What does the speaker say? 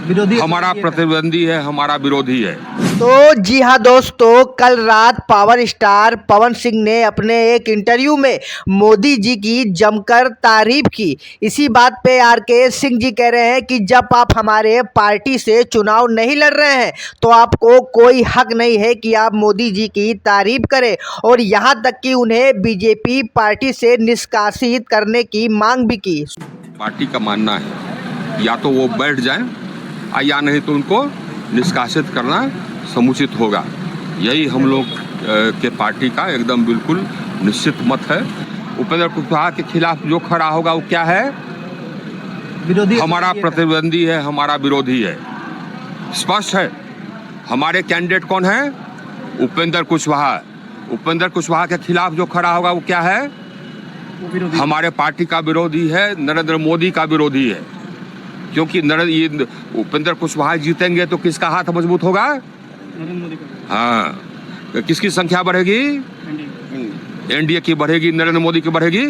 विरोधी हमारा प्रतिद्वंदी है, हमारा विरोधी है। तो जी हाँ दोस्तों, कल रात पावर स्टार पवन सिंह ने अपने एक इंटरव्यू में मोदी जी की जमकर तारीफ की। इसी बात पे आरके सिंह जी कह रहे हैं कि जब आप हमारे पार्टी से चुनाव नहीं लड़ रहे हैं तो आपको कोई हक नहीं है कि आप मोदी जी की तारीफ करें, और यहाँ तक कि उन्हें बीजेपी पार्टी से निष्कासित करने की मांग भी की। पार्टी का मानना है या तो वो बैठ जाएं या नहीं तो उनको निष्कासित करना समुचित होगा। यही हम लोग के पार्टी का एकदम बिल्कुल निश्चित मत है। उपेंद्र कुशवाहा के खिलाफ जो खड़ा होगा वो क्या है? विरोधी हमारा प्रतिद्वंदी है, हमारा विरोधी है। स्पष्ट है। हमारे कैंडिडेट कौन है? उपेंद्र कुशवाहा। उपेंद्र कुशवाहा के खिलाफ जो खड़ा होगा वो क्या है? हमारे पार्टी का विरोधी है, नरेंद्र मोदी का विरोधी है। क्योंकि ये उपेंद्र कुशवाहा जीतेंगे तो किसका हाथ मजबूत होगा? नरेंद्र मोदी का। हाँ, किसकी संख्या बढ़ेगी? एनडीए की बढ़ेगी, नरेंद्र मोदी की बढ़ेगी।